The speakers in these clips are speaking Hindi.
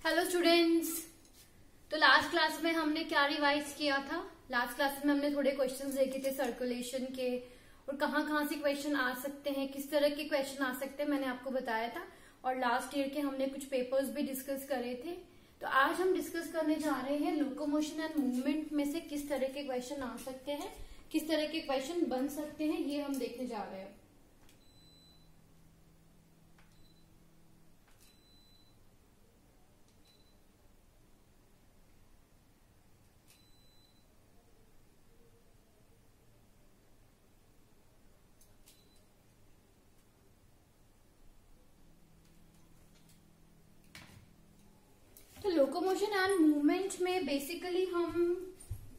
Hello students. तो लास्ट क्लास में हमने क्या रिवाइज किया था? लास्ट क्लास में हमने थोड़े क्वेश्चंस देखे थे सर्कुलेशन के और कहाँ से क्वेश्चन आ सकते हैं, किस तरह के क्वेश्चन आ सकते हैं, मैंने आपको बताया था। और लास्ट ईयर के हमने कुछ पेपर्स भी डिस्कस करे थे। तो आज हम डिस्कस करने जा रहे हैं लोकोमोशन एंड मूवमेंट में से किस तरह के क्वेश्चन आ सकते हैं, किस तरह के क्वेश्चन बन सकते हैं, ये हम देखने जा रहे हैं। तो लोकोमोशन एंड मूवमेंट में बेसिकली हम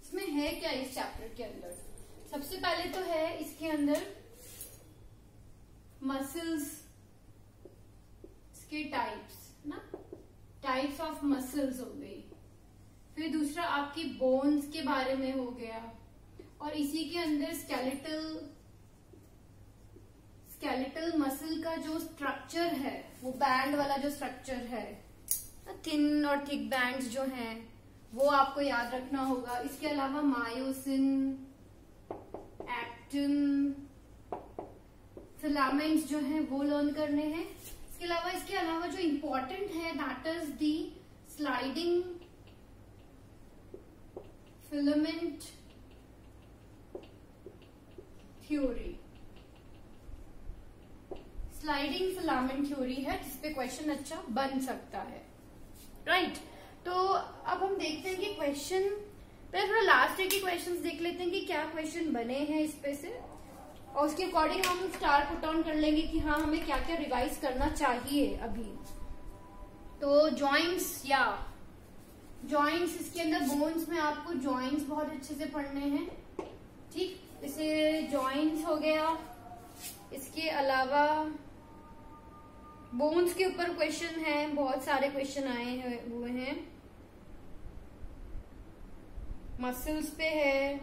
इसमें है क्या, इस चैप्टर के अंदर सबसे पहले तो है इसके अंदर मसल्स के टाइप्स ना, टाइप्स ऑफ मसल्स हो गई। फिर दूसरा आपकी बोन्स के बारे में हो गया और इसी के अंदर स्केलेटल मसल का जो स्ट्रक्चर है, वो बैंड वाला जो स्ट्रक्चर है, थिन और थिक बैंड्स जो हैं वो आपको याद रखना होगा। इसके अलावा मायोसिन, एक्टिन, फिलामेंट्स जो हैं वो लर्न करने हैं। इसके अलावा जो इम्पोर्टेंट है that is the sliding filament theory. Sliding filament theory है जिसपे क्वेश्चन अच्छा बन सकता है, राइट। तो अब हम देखते हैं कि क्वेश्चन, पहले थोड़ा लास्ट ईयर के क्वेश्चंस देख लेते हैं कि क्या क्वेश्चन बने हैं इस पे से, और उसके अकॉर्डिंग हम स्टार पुट ऑन कर लेंगे कि हाँ हमें क्या क्या रिवाइज करना चाहिए अभी। तो जॉइंट्स इसके अंदर बोन्स में आपको जॉइंट्स बहुत अच्छे से पढ़ने हैं, ठीक। जैसे जॉइंट्स हो गया, इसके अलावा बोन्स के ऊपर क्वेश्चन है, बहुत सारे क्वेश्चन आए हुए हैं। मसल्स पे है,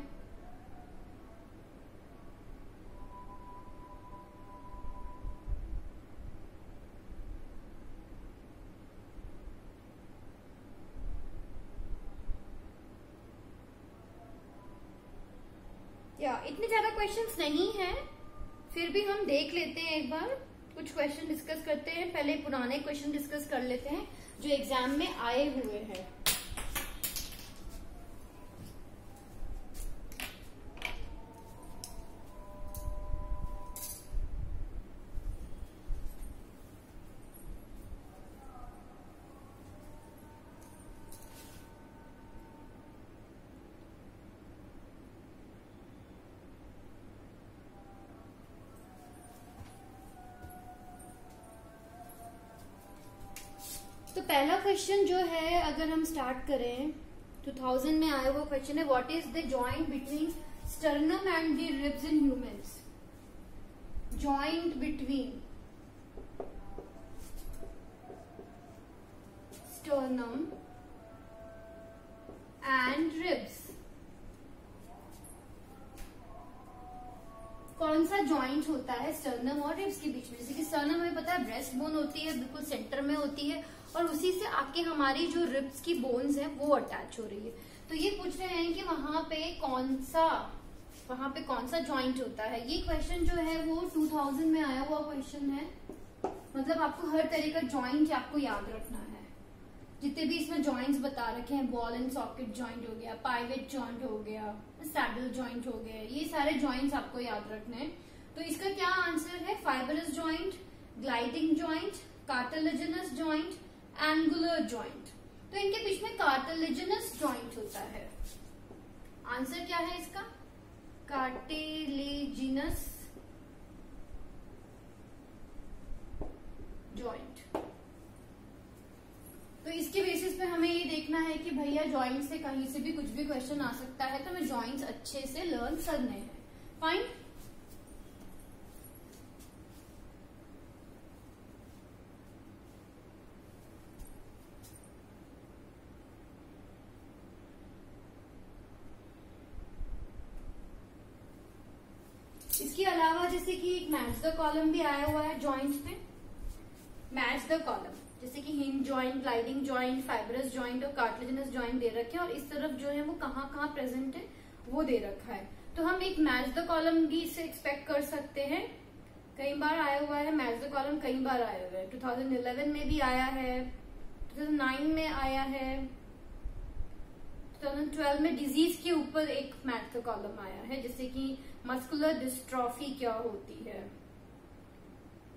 या इतने ज्यादा क्वेश्चंस नहीं है, फिर भी हम देख लेते हैं एक बार, कुछ क्वेश्चन डिस्कस करते हैं। पहले पुराने क्वेश्चन डिस्कस कर लेते हैं जो एग्जाम में आए हुए हैं। तो पहला क्वेश्चन जो है, अगर हम स्टार्ट करें, 2000 में आया हुआ क्वेश्चन है, what is the joint between sternum and the ribs in humans. Joint between sternum and ribs, कौन सा जॉइंट होता है स्टर्नम और रिब्स के बीच में? जैसे कि स्टर्नम हमें पता है ब्रेस्ट बोन होती है, बिल्कुल सेंटर में होती है, और उसी से आके हमारी जो रिब्स की बोन्स है वो अटैच हो रही है। तो ये पूछ रहे हैं कि वहां पे कौन सा जॉइंट होता है। ये क्वेश्चन जो है वो 2000 में आया हुआ क्वेश्चन है। मतलब आपको हर तरह का जॉइंट आपको याद रखना है, जितने भी इसमें जॉइंट्स बता रखे हैं, बॉल एंड सॉकेट जॉइंट हो गया, पाइवेट जॉइंट हो गया, सैडल जॉइंट हो गया, ये सारे जॉइंट्स आपको याद रखने हैं। तो इसका क्या आंसर है? Fibrous joint, gliding joint, cartilaginous joint, angular joint. तो इनके बीच में कार्टिलेजिनस जॉइंट होता है। आंसर क्या है इसका? Cartilaginous joint. तो इसके बेसिस पे हमें ये देखना है कि भैया जॉइंट से कहीं से भी कुछ भी क्वेश्चन आ सकता है, तो हमें जॉइंट्स अच्छे से लर्न करने हैं। फाइन। इसके अलावा जैसे कि एक मैच द कॉलम भी आया हुआ है जॉइंट्स पे। मैच द कॉलम, जैसे कि hinge joint, gliding joint, fibrous joint और कार्टिलेजिनस जॉइंट दे रखे हैं, और इस तरफ जो है वो कहाँ कहाँ प्रेजेंट है वो दे रखा है। तो हम एक मैच द कॉलम भी इससे एक्सपेक्ट कर सकते हैं। कई बार आया हुआ है मैच द कॉलम, कई बार आया हुआ है, 2011 में भी आया है, 2009 में आया है, 2012 में डिजीज के ऊपर एक मैच द कॉलम आया है, जैसे कि मस्कुलर डिस्ट्रॉफी क्या होती है,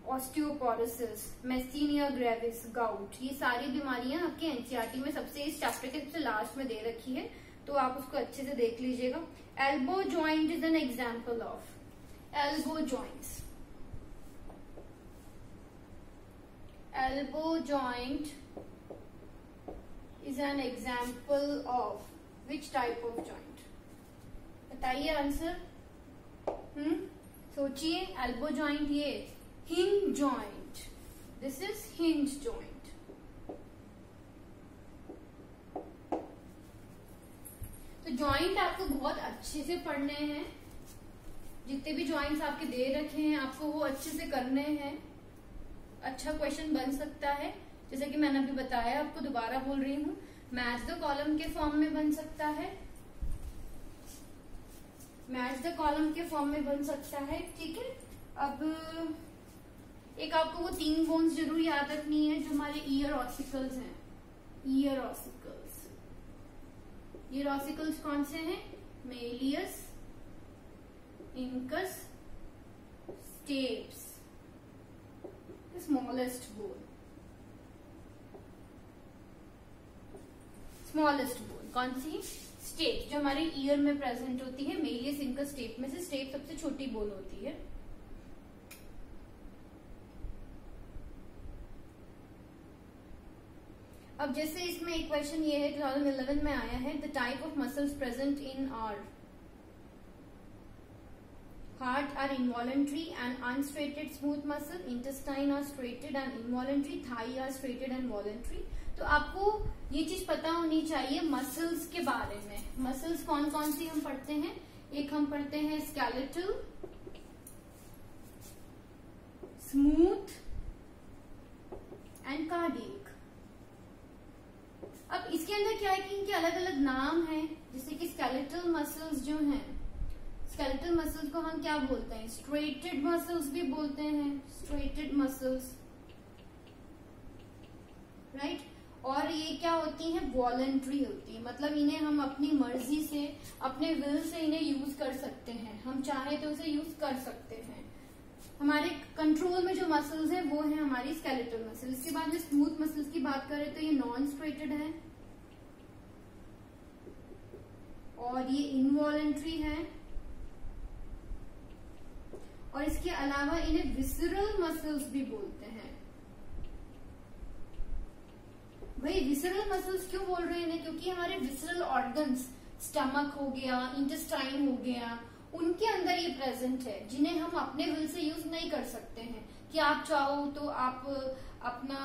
ऑस्टियोपोरोसिस, मेस्टीनिया ग्रेविस, गाउट, ये सारी बीमारियां आपके एनसीईआरटी में सबसे इस चैप्टर के सबसे लास्ट में दे रखी है, तो आप उसको अच्छे से देख लीजिएगा। Elbow joint is an example of elbow joints. Elbow joint is an example of which type of joint? बताइए आंसर। सोचिए, एल्बो जॉइंट ये hinge joint, this is hinge joint. तो जॉइंट आपको बहुत अच्छे से पढ़ने हैं, जितने भी जॉइंट्स आपके दे रखे हैं आपको वो अच्छे से करने हैं। अच्छा क्वेश्चन बन सकता है, जैसे कि मैंने अभी बताया, आपको दोबारा बोल रही हूँ, मैच द कॉलम के फॉर्म में बन सकता है, मैच द कॉलम के फॉर्म में बन सकता है, ठीक है। अब एक आपको वो 3 बोन्स जरूर याद रखनी है जो हमारे ईयर ऑसिकल्स हैं। ईयर ऑसिकल्स, ईयर ऑसिकल्स कौन से हैं? Méliès, incus, steps, smallest bone. Smallest bone कौन सी? स्टेप, जो हमारे ईयर में प्रेजेंट होती है। मेलियस, इंकस, स्टेप में से स्टेप सबसे छोटी बोन होती है। अब जैसे इसमें एक क्वेश्चन ये है, 2011 में आया है, the type of muscles present in our heart are involuntary and unstriated smooth muscle, intestine are striated and involuntary, thigh are striated and voluntary. तो आपको ये चीज पता होनी चाहिए मसल्स के बारे में। मसल्स कौन कौन सी हम पढ़ते हैं? एक हम पढ़ते हैं स्केलेटल, स्मूथ एंड कार्डियक। अब इसके अंदर क्या है कि इनके अलग अलग नाम हैं, जैसे कि स्केलेटल मसल्स जो हैं, स्केलेटल मसल्स को हम क्या बोलते हैं? स्ट्रेटेड मसल्स भी बोलते हैं, स्ट्रेटेड मसल्स, राइट। और ये क्या होती हैं? वॉलंटरी होती है, मतलब इन्हें हम अपनी मर्जी से, अपने विल से इन्हें यूज कर सकते हैं, हम चाहे तो उसे यूज कर सकते हैं। हमारे कंट्रोल में जो मसल्स हैं वो है हमारी स्केलेटल मसल। इसके बाद में स्मूथ मसल्स की बात करें तो ये नॉन स्ट्रेटेड है और ये इनवॉलंटरी है, और इसके अलावा इन्हें विसरल मसल्स भी बोलते हैं। भाई विसरल मसल्स क्यों बोल रहे हैं? क्योंकि हमारे विसरल ऑर्गन्स, स्टमक हो गया, इंटेस्टाइन हो गया, उनके अंदर ये प्रेजेंट है, जिन्हें हम अपने विल से यूज नहीं कर सकते हैं कि आप चाहो तो आप अपना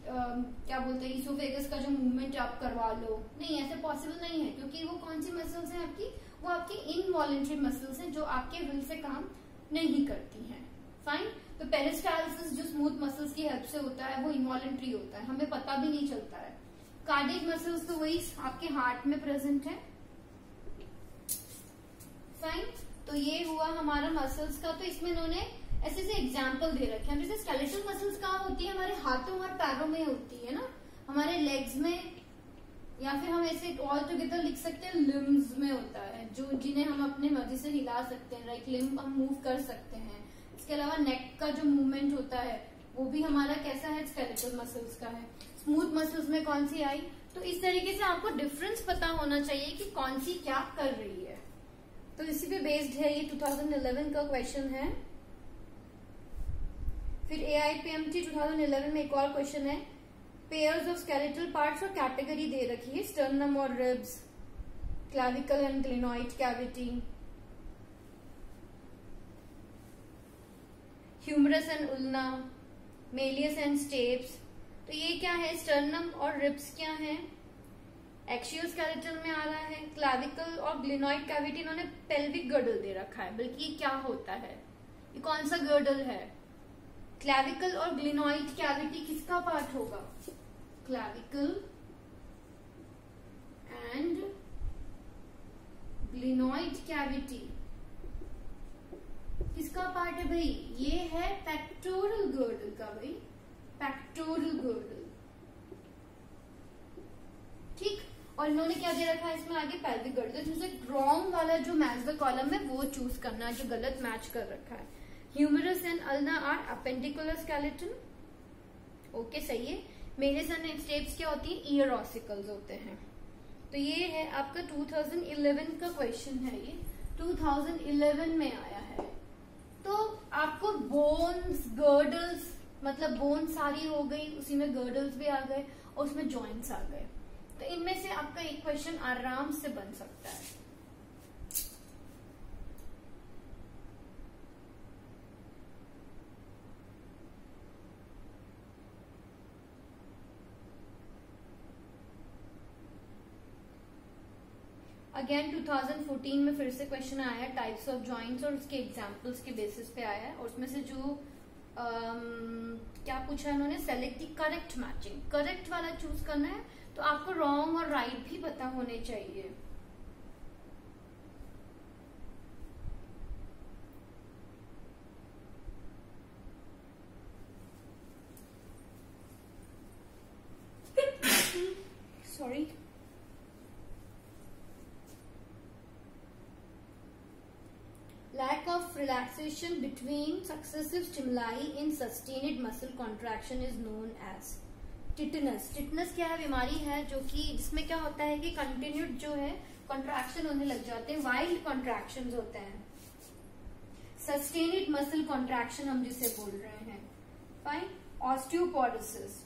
क्या बोलते हैं, इसोफेगस का जो मूवमेंट आप करवा लो। नहीं, ऐसे पॉसिबल नहीं है, क्योंकि वो कौन सी मसल्स हैं आपकी? वो आपकी इनवॉलेंट्री मसल्स हैं जो आपके विल से काम नहीं करती हैं। फाइन। तो पेरिस्टाल्सिस जो स्मूथ मसल्स की हेल्प से होता है वो इनवॉलेंट्री होता है, हमें पता भी नहीं चलता है। कार्डियक मसल्स तो वही आपके हार्ट में प्रेजेंट है। फाइन। तो ये हुआ हमारा मसल्स का। तो इसमें इन्होंने ऐसे से एग्जाम्पल दे रखे हैं। जैसे स्केलेटल मसल्स कहाँ होती है? हमारे हाथों और पैरों में होती है ना, हमारे लेग्स में, या फिर हम ऐसे ऑल टुगेदर लिख सकते हैं लिम्स में होता है, जो जिन्हें हम अपने मर्जी से हिला सकते हैं, राइट, लिम्ब हम मूव कर सकते हैं। इसके अलावा नेक का जो मूवमेंट होता है वो भी हमारा कैसा है? स्केलेटल मसल्स का है। स्मूथ मसल्स में कौन सी आई? तो इस तरीके से आपको डिफरेंस पता होना चाहिए कि कौन सी क्या कर रही है। तो इसी पे बेस्ड है ये 2011 का क्वेश्चन है। फिर AIPMT 2011 में एक और क्वेश्चन है, पेयर्स ऑफ स्केलेटल पार्ट्स और कैटेगरी दे रखी है, स्टर्नम और ribs, clavicle and glenoid cavity, humerus and ulna, malleus and stapes. तो ये क्या है? स्टर्नम और रिब्स क्या है? एक्सियल स्केलेटल में आ रहा है। क्लैविकल और ग्लेनोइड कैविटी इन्होंने पेल्विक गर्डल दे रखा है, बल्कि ये क्या होता है? ये कौन सा गर्डल है? क्लैविकल और ग्लिनॉइड कैविटी किसका पार्ट होगा? क्लैविकल एंड ग्लिनॉइड कैविटी किसका पार्ट है भाई? ये है पेक्टोरल गर्डल का भाई, पेक्टोरल गर्डल। ठीक, और इन्होंने क्या दे रखा है इसमें आगे? Pelvic girdle. जिसमें रॉन्ग वाला जो मैक्सवेल कॉलम है वो चूज करना है, जो गलत मैच कर रखा है। Humerus and ulna are appendicular skeleton. Okay, सही है। मेलिस एंड स्टेप्स क्या होती है? ईयर ऑसिकल्स होते हैं। तो ये है आपका 2011 का क्वेश्चन है, ये 2011 में आया है। तो आपको बोन्स, गर्डल्स, मतलब बोन सारी हो गई, उसी में गर्डल्स भी आ गए और उसमें जॉइंट्स आ गए। तो इनमें से आपका एक क्वेश्चन आराम से बन सकता है। अगेन 2014 में फिर से क्वेश्चन आया है टाइप्स ऑफ जॉइंट्स, और उसके एग्जांपल्स के बेसिस पे आया है। और उसमें से जो क्या पूछा है उन्होंने? Select the correct matching, correct वाला चूज करना है। तो आपको रॉन्ग और राइट भी पता होने चाहिए। Sorry. Lack of relaxation between successive stimuli in sustained muscle contraction is known as tetanus. Tetanus क्या है? बीमारी है जो कि जिसमें क्या होता है कि कंटिन्यूड जो है कॉन्ट्रैक्शन होने लग जाते हैं, वाइल्ड कॉन्ट्रैक्शंस होते हैं। सस्टेन्ड मसल कॉन्ट्रैक्शन हम जिसे बोल रहे हैं। फाइन। ऑस्टियोपोरोसिस,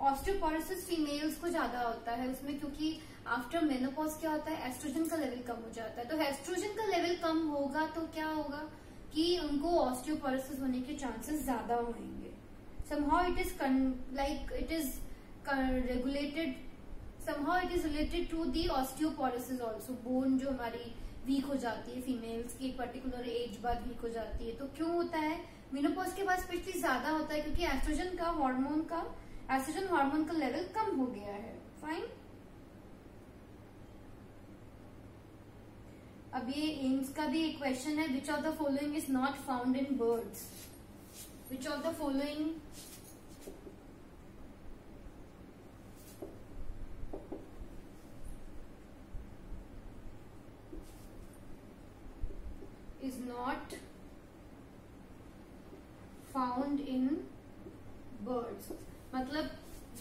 ऑस्टियोपोरोसिस फीमेल्स को ज्यादा होता है उसमें, क्योंकि आफ्टर मेनोपॉज क्या होता है? एस्ट्रोजन का लेवल कम हो जाता है। तो एस्ट्रोजन का लेवल कम होगा तो क्या होगा कि उनको ऑस्टियोपोरोसिस होने के चांसेस ज्यादा होंगे। somehow it is regulated, somehow it is related to the osteoporosis also। Bone जो हमारी वीक हो जाती है फीमेल्स की, एक पर्टिकुलर एज बाद वीक हो जाती है। तो क्यों होता है? मेनोपॉज के बाद स्पेशली ज्यादा होता है क्योंकि एस्ट्रोजन हार्मोन का लेवल कम हो गया है। फाइन। अब ये एम्स का भी एक क्वेश्चन है, which of the following is not found in birds? Which of the following is not found in birds? मतलब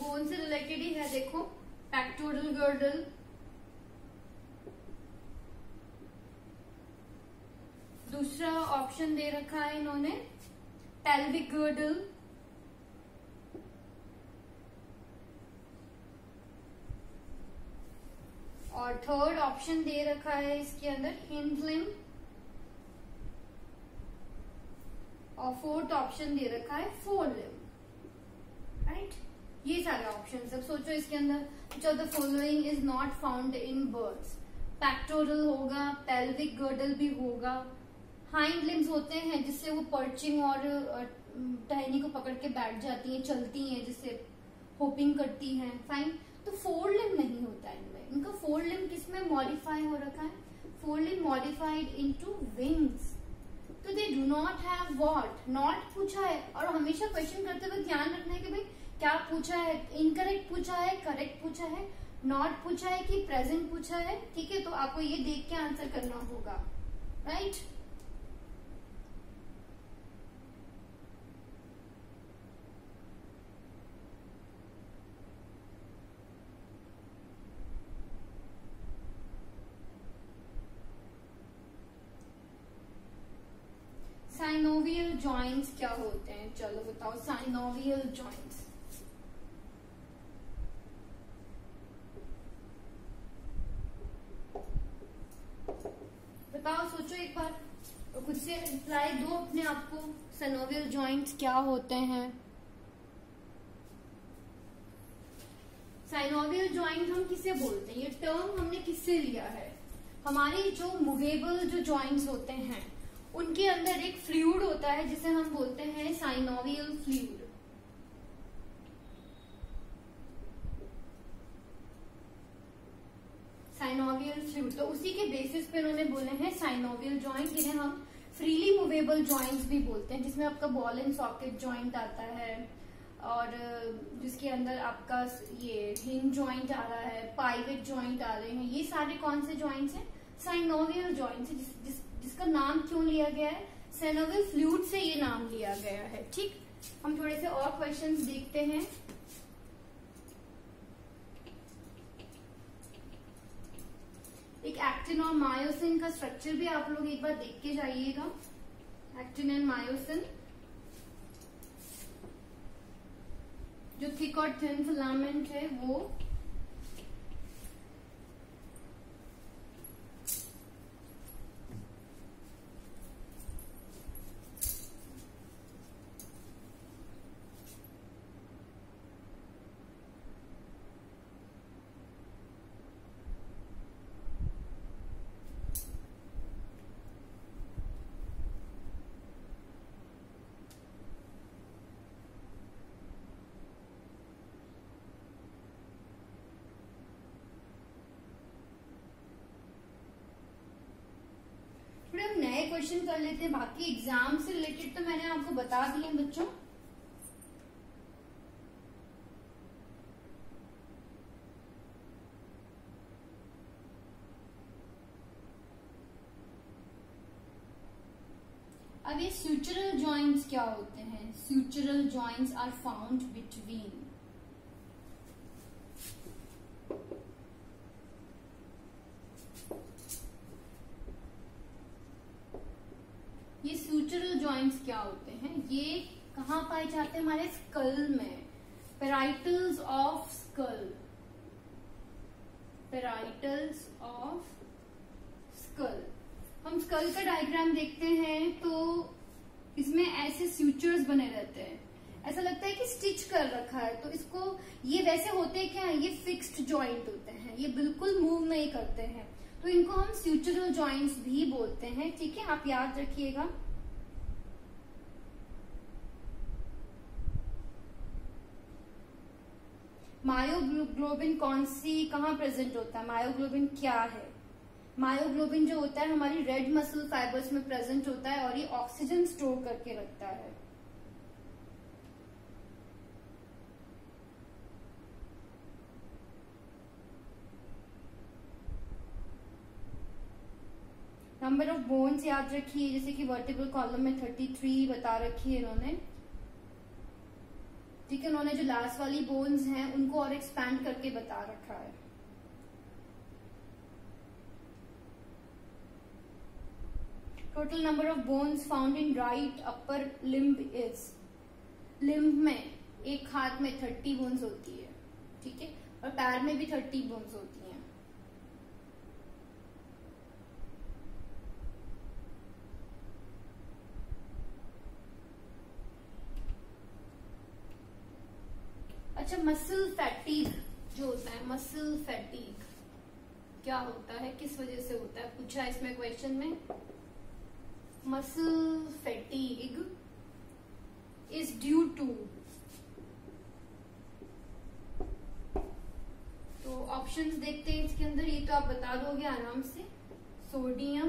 बोन से रिलेटेड ही है। देखो, पेक्टोरल गर्डल, दूसरा ऑप्शन दे रखा है इन्होंने पेल्विक गर्डल, और थर्ड ऑप्शन दे रखा है इसके अंदर हिंड लिम्ब, और फोर्थ ऑप्शन दे रखा है फोर लिम्ब। राइट, ये सारे ऑप्शन। अब सोचो इसके अंदर which of the following is not found in birds? Pectoral होगा, पेल्विक गर्डल भी होगा, हाइंड लिम्स होते हैं जिससे वो पर्चिंग और टहनी को पकड़ के बैठ जाती हैं, चलती हैं, जिससे होपिंग करती हैं। फाइन। तो फोर लिम्ब नहीं होता इनमें। इनका फोर लिम्ब किसमें मॉडिफाई हो रखा है? Fore limb modified into wings. तो they do not have what? Not पूछा है। और हमेशा क्वेश्चन करते हुए ध्यान रखना है कि भाई क्या पूछा है, इनकरेक्ट पूछा है, करेक्ट पूछा है, नॉट पूछा है कि प्रेजेंट पूछा है। ठीक है, तो आपको ये देख के आंसर करना होगा। राइट। साइनोवियल जॉइंट्स क्या होते हैं? चलो बताओ, साइनोवियल जॉइंट्स। बताओ, सोचो एक बार, तो खुद से रिप्लाई दो अपने आप को। साइनोवियल जॉइंट्स क्या होते हैं? साइनोवियल जॉइंट हम किसे बोलते हैं? ये टर्म हमने किससे लिया है? हमारी जो मूवेबल जो जॉइंट्स होते हैं उनके अंदर एक फ्लूइड होता है जिसे हम बोलते हैं साइनोवियल फ्लूइड। साइनोवियल फ्लूइड, तो उसी के बेसिस पे उन्होंने बोले हैं साइनोवियल जॉइंट, जिन्हें हम फ्रीली मूवेबल जॉइंट्स भी बोलते हैं, जिसमें आपका बॉल एंड सॉकेट जॉइंट आता है और जिसके अंदर आपका ये हिंज जॉइंट आ रहा है, पाइवेट जॉइंट आ रहे हैं। ये सारे कौन से जॉइंट्स हैं? साइनोवियल जॉइंट्स है, जिसका नाम क्यों लिया गया है? साइनोवियल फ्लूइड से ये नाम लिया गया है। ठीक, हम थोड़े से और क्वेश्चंस देखते हैं। एक एक्टिन और मायोसिन का स्ट्रक्चर भी आप लोग एक बार देख के जाइएगा। एक्टिन एंड मायोसिन, जो थिक और थिन फिलामेंट है वो नए क्वेश्चन कर लेते हैं। बाकी एग्जाम से रिलेटेड तो मैंने आपको बता दिए बच्चों। अब ये sutural joints क्या होते हैं? Sutural joints are found between ये sutural joints क्या होते हैं? ये कहाँ पाए जाते हैं? हमारे स्कल में, पेराइटल्स ऑफ स्कल, पेराइटल्स ऑफ स्कल। हम स्कल का डायग्राम देखते हैं तो इसमें ऐसे स्यूचर्स बने रहते हैं, ऐसा लगता है कि स्टिच कर रखा है। तो इसको, ये वैसे होते क्या है? ये फिक्स्ड जॉइंट होते हैं, ये बिल्कुल मूव नहीं करते हैं, तो इनको हम स्यूचरल जॉइंट्स भी बोलते हैं। ठीक है, आप याद रखिएगा। मायोग्लोबिन कहाँ प्रेजेंट होता है? मायोग्लोबिन क्या है? मायोग्लोबिन जो होता है हमारी रेड मसल फाइबर्स में प्रेजेंट होता है और ये ऑक्सीजन स्टोर करके रखता है। नंबर ऑफ बोन्स याद रखिए, जैसे कि वर्टिब्रल कॉलम में 33 बता रखी है इन्होंने। ठीक है, उन्होंने जो लास्ट वाली बोन्स हैं उनको और एक्सपैंड करके बता रखा है। Total number of bones found in right upper limb is, limb में एक हाथ में 30 बोन्स होती है, ठीक है, और पैर में भी 30 बोन्स होती हैं। अच्छा, मसल फैटीग जो होता है, मसल फैटीग क्या होता है, किस वजह से होता है, पूछा इसमें क्वेश्चन में। Muscle fatigue is due to, तो ऑप्शंस देखते हैं इसके अंदर, ये तो आप बता दोगे आराम से। Sodium,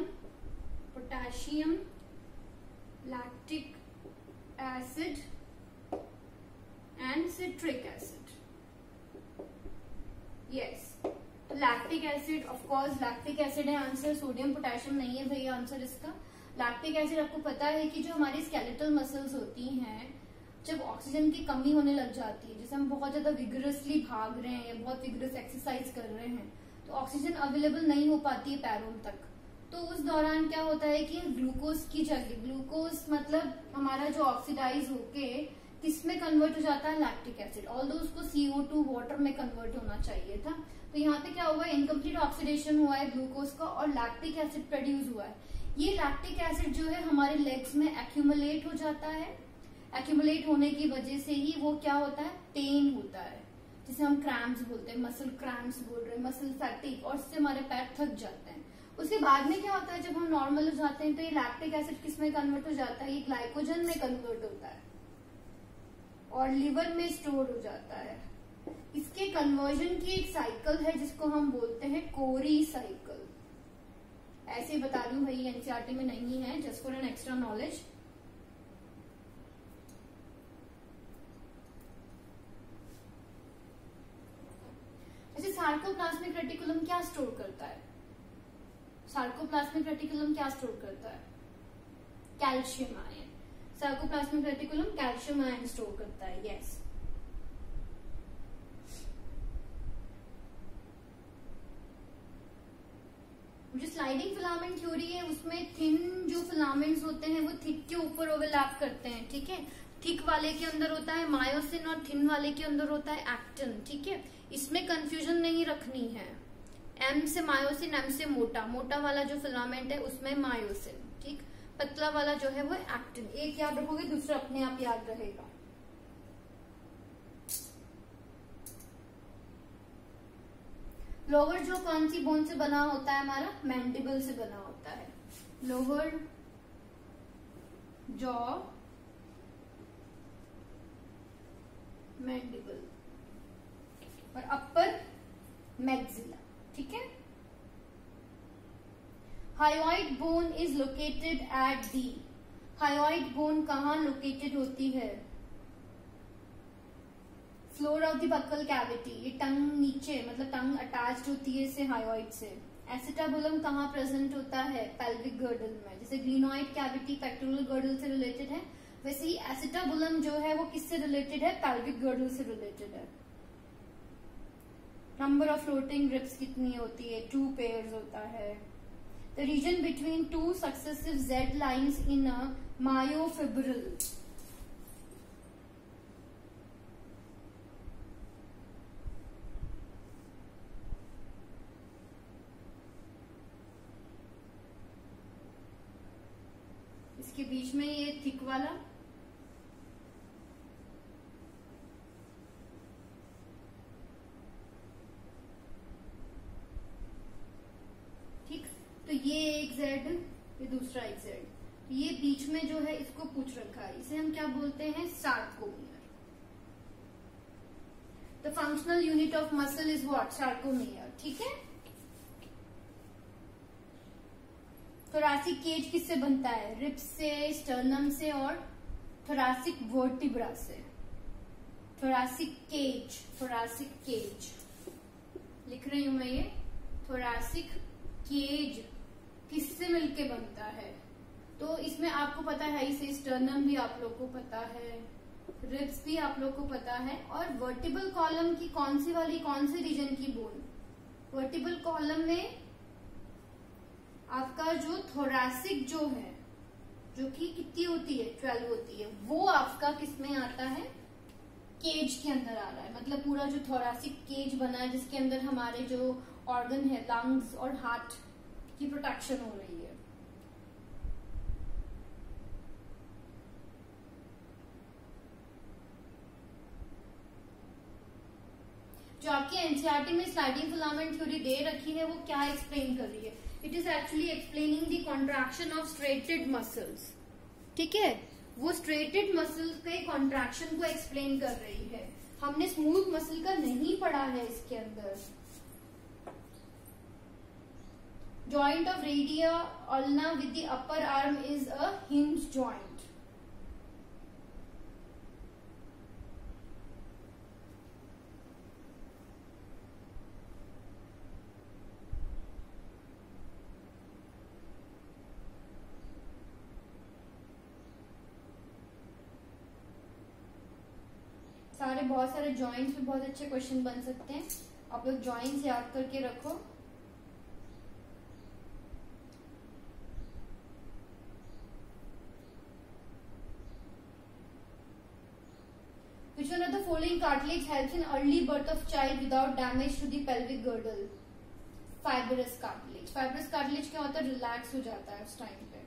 potassium, lactic acid and citric acid. Yes, lactic acid, of course lactic acid है आंसर, सोडियम पोटेशियम नहीं है भैया आंसर इसका। लैक्टिक एसिड, आपको पता है कि जो हमारी स्केलेटल मसल्स होती हैं, जब ऑक्सीजन की कमी होने लग जाती है, जैसे हम बहुत ज्यादा विगरसली भाग रहे हैं या बहुत विगरस एक्सरसाइज कर रहे हैं, तो ऑक्सीजन अवेलेबल नहीं हो पाती है पैरों तक, तो उस दौरान क्या होता है कि ग्लूकोज की जगह, ग्लूकोज मतलब हमारा जो ऑक्सीडाइज होके किसमें कन्वर्ट हो जाता है? Lactic acid. ऑल्दो उसको CO2 वाटर में कन्वर्ट होना चाहिए था, तो यहाँ पे क्या हुआ? इनकम्प्लीट ऑक्सीडेशन हुआ है ग्लूकोज का और लैक्टिक एसिड प्रोड्यूस हुआ है। ये लैक्टिक एसिड जो है हमारे लेग्स में एक्यूमुलेट हो जाता है। एक्यूमुलेट होने की वजह से ही वो क्या होता है? पेन होता है, जिसे हम क्रैम्प्स बोलते हैं, मसल क्रैम्प्स बोल रहे हैं, मसल फैटिग, और इससे हमारे पैर थक जाते हैं। उसके बाद में क्या होता है, जब हम नॉर्मल हो जाते हैं तो ये लैक्टिक एसिड किस में कन्वर्ट हो जाता है, ये ग्लाइकोजन में कन्वर्ट होता है और लिवर में स्टोर हो जाता है। इसके कन्वर्जन की एक साइकिल है जिसको हम बोलते हैं कोरी साइकिल। ऐसे ही बता दूं भाई, एनसीईआरटी में नहीं है, just for an extra knowledge. ऐसे सार्कोप्लाज्मिक रेटिकुलम क्या स्टोर करता है, सार्कोप्लाज्मिक रेटिकुलम क्या स्टोर करता है, calcium ion. Sarcoplasmic reticulum calcium ion store करता है, यस। जो स्लाइडिंग फिलामेंट थ्योरी है उसमें थिन जो फिलामेंट्स होते हैं वो थिक के ऊपर ओवरलैप करते हैं, ठीक है। थिक वाले के अंदर होता है मायोसिन और थिन वाले के अंदर होता है एक्टिन, ठीक है। इसमें कंफ्यूजन नहीं रखनी है। एम से मायोसिन, एम से मोटा, मोटा वाला जो फिलामेंट है उसमें मायोसिन, ठीक। पतला वाला जो है वो एक्टिन। एक याद रखोगे, दूसरा अपने आप याद रहेगा। लोअर जो कौन सी बोन से बना होता है हमारा, मैंडिबल से बना होता है। लोअर जॉ मैंडिबल और अपर मैक्सिला, ठीक है। Hyoid bone is located at the, hyoid bone कहाँ लोकेटेड होती है, floor of the buccal cavity. ये टंग नीचे, मतलब टंग अटैच्ड होती है इससे हायोइड से। एसिटाबुलम कहाँ प्रेजेंट होता है, पेल्विक गर्डल में। जैसे ग्लिनोइड कैविटी पेक्टोरल गर्डल से रिलेटेड है, वैसे ही एसिटाबुलम जो है वो किससे रिलेटेड है, पेल्विक गर्डल से रिलेटेड है। नंबर ऑफ फ्लोटिंग रिब्स कितनी होती है, 2 पेयर्स होता है। The region between 2 successive Z lines in a myofibril, इसके बीच में ये थिक वाला, ठीक। तो ये एक जेड, ये दूसरा एक जेड, ये बीच में जो है इसको पूछ रखा है, इसे हम क्या बोलते हैं, sarcomere. The functional unit of muscle is what, sarcomere, ठीक है। थोरासिक केज किससे बनता है, रिब्स से, स्टर्नम से और थोरासिक वर्टिब्रा से। थोरासिक केज, थोरासिक केज लिख रही हूं मैं ये। थोरासिक केज किससे मिलके बनता है, तो इसमें आपको पता है इसे, स्टर्नम भी आप लोग को पता है, रिब्स भी आप लोग को पता है। और वर्टिबल कॉलम की कौन सी वाली, कौन से रीजन की बोन, वर्टिबल कॉलम में आपका जो थोरासिक जो है, जो कि कितनी होती है, 12 होती है, वो आपका किसमें आता है, केज के अंदर आ रहा है। मतलब पूरा जो थोरासिक केज बना है जिसके अंदर हमारे जो ऑर्गन है, लंग्स और हार्ट की प्रोटेक्शन हो रही है। जो आपकी एनसीईआरटी में स्लाइडिंग फिलामेंट थ्योरी दे रखी है वो क्या एक्सप्लेन कर रही है, it is actually explaining the contraction of striated muscles, ठीक है। वो स्ट्रेटेड मसल्स के कॉन्ट्रैक्शन को एक्सप्लेन कर रही है। हमने स्मूथ मसल का नहीं पढ़ा है इसके अंदर। Joint of radio ulna with the upper arm is a hinge joint. सारे बहुत सारे जॉइंट्स पे बहुत अच्छे क्वेश्चन बन सकते हैं, आप लोग जॉइंट्स याद करके रखो। Which one of the following cartilage helps in early birth of child without damage to the pelvic girdle? Fibrous cartilage. Fibrous cartilage क्या होता है, रिलैक्स हो जाता है उस टाइम पे।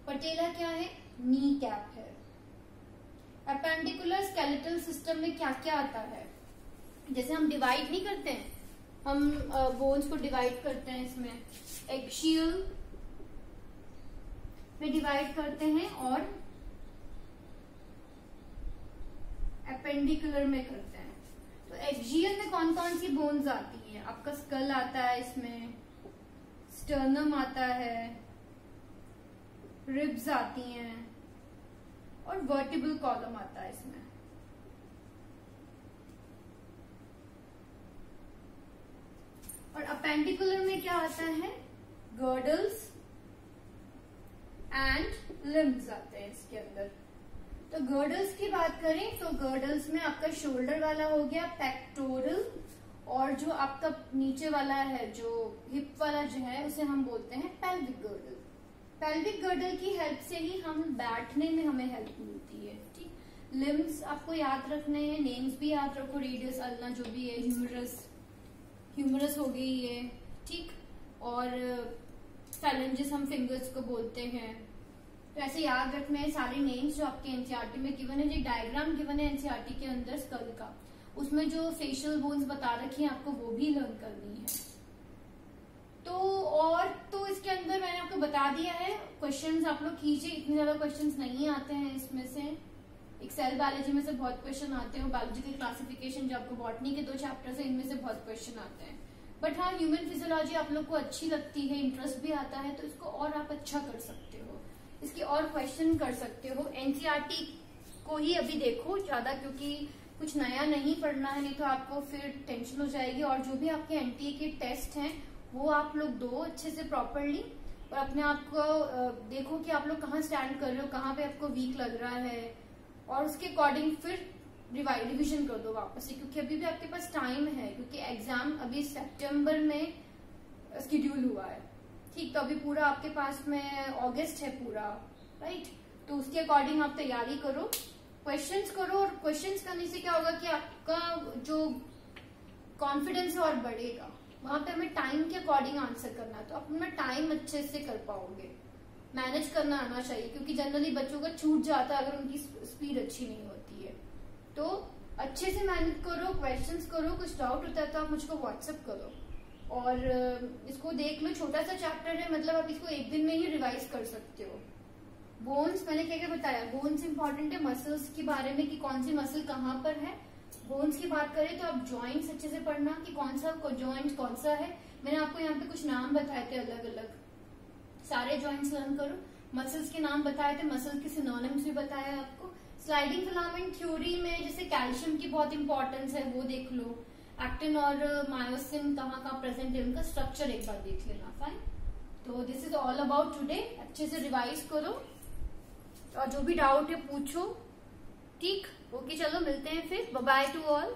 पटेला क्या है, नी कैप है। अपेंडिकुलर स्केलेटल सिस्टम में क्या क्या आता है, जैसे हम डिवाइड नहीं करते हैं, हम बोन्स को डिवाइड करते हैं इसमें एक्सियल में डिवाइड करते हैं और एपेंडिकुलर में करते हैं। तो एक्सियल में कौन कौन सी बोन्स आती हैं? आपका स्कल आता है, इसमें स्टर्नम आता है, रिब्स आती हैं और वर्टिब्रल कॉलम आता है इसमें। और अपेंडिकुलर में क्या आता है? गर्डल्स एंड लिम्स आते हैं इसके अंदर। तो गर्डल्स की बात करें तो गर्डल्स में आपका शोल्डर वाला हो गया पेक्टोरल, और जो आपका नीचे वाला है जो हिप वाला जो है उसे हम बोलते हैं पेल्विक गर्डल। पेल्विक गर्डल की हेल्प से ही हम बैठने में हमें हेल्प मिलती है। ठीक, लिम्स आपको याद रखने हैं, नेम्स भी याद रखो, रेडियस, अल्ना जो भी है, ह्यूमरस हो गई ये, ठीक, और फैलेंजेस हम फिंगर्स को बोलते हैं। तो ऐसे याद रखने हैं सारे नेम्स जो आपके एनसीईआरटी में गिवन है। जो डायग्राम गिवन है एनसीईआरटी के अंदर स्कल का, उसमें जो फेशियल बोन्स बता रखी है आपको वो भी लर्न करनी है। तो इसके अंदर मैंने आपको बता दिया है। क्वेश्चंस आप लोग कीजिए, इतने ज्यादा क्वेश्चंस नहीं आते हैं इसमें से। एक्सेल बायोलॉजी में से बहुत क्वेश्चन आते हैं, बायोलॉजिकल क्लासिफिकेशन जो आपको बॉटनी के 2 चैप्टर्स है इनमें से बहुत क्वेश्चन आते हैं। बट हाँ, ह्यूमन फिजियोलॉजी आप लोग को अच्छी लगती है, इंटरेस्ट भी आता है, तो इसको और आप अच्छा कर सकते हो, इसके और क्वेश्चन कर सकते हो। एनसीईआरटी को ही अभी देखो ज्यादा, क्योंकि कुछ नया नहीं पढ़ना है, नहीं तो आपको फिर टेंशन हो जाएगी। और जो भी आपके एनटीए के टेस्ट हैं वो आप लोग दो अच्छे से प्रॉपरली, और अपने आप को देखो कि आप लोग कहाँ स्टैंड कर रहे हो, कहाँ पे आपको वीक लग रहा है, और उसके अकॉर्डिंग फिर रिविजन कर दो वापस से, क्योंकि अभी भी आपके पास टाइम है, क्योंकि एग्जाम अभी सितंबर में शेड्यूल हुआ है। ठीक, तो अभी पूरा आपके पास में अगस्त है पूरा, राइट। तो उसके अकॉर्डिंग आप तैयारी करो, क्वेश्चंस करो, और क्वेश्चंस करने से क्या होगा कि आपका जो कॉन्फिडेंस है और बढ़ेगा। वहां पे हमें टाइम के अकॉर्डिंग आंसर करना है, तो आप अपना टाइम अच्छे से कर पाओगे, मैनेज करना आना चाहिए, क्योंकि जनरली बच्चों का छूट जाता है अगर उनकी स्पीड अच्छी नहीं होती है। तो अच्छे से मैनेज करो, क्वेश्चंस करो, कुछ डाउट होता है तो आप मुझको व्हाट्सएप करो, और इसको देख लो। छोटा सा चैप्टर है, मतलब आप इसको एक दिन में ही रिवाइज कर सकते हो। बोन्स मैंने क्या क्या बताया, बोन्स इंपॉर्टेंट है, मसल्स के बारे में कि कौन सी मसल कहाँ पर है। बोन्स की बात करें तो आप जॉइंट्स अच्छे से पढ़ना कि कौन सा जॉइंट कौन सा है। मैंने आपको यहाँ पे कुछ नाम बताए थे अलग अलग, सारे जॉइंट्स लर्न करो। मसल्स के नाम बताए थे, मसल्स के सिनोनिम्स भी बताया आपको। स्लाइडिंग फिलामेंट थ्योरी में जैसे कैल्शियम की बहुत इंपॉर्टेंस है, वो देख लो। एक्टिन और मायोसिन कहाँ कहाँ प्रेजेंट है, उनका स्ट्रक्चर एक बार देख लेना। फाइन, तो this is all about today. अच्छे से रिवाइज करो, और जो भी डाउट है पूछो। ठीक, ओके, चलो मिलते हैं फिर। Bye bye to all.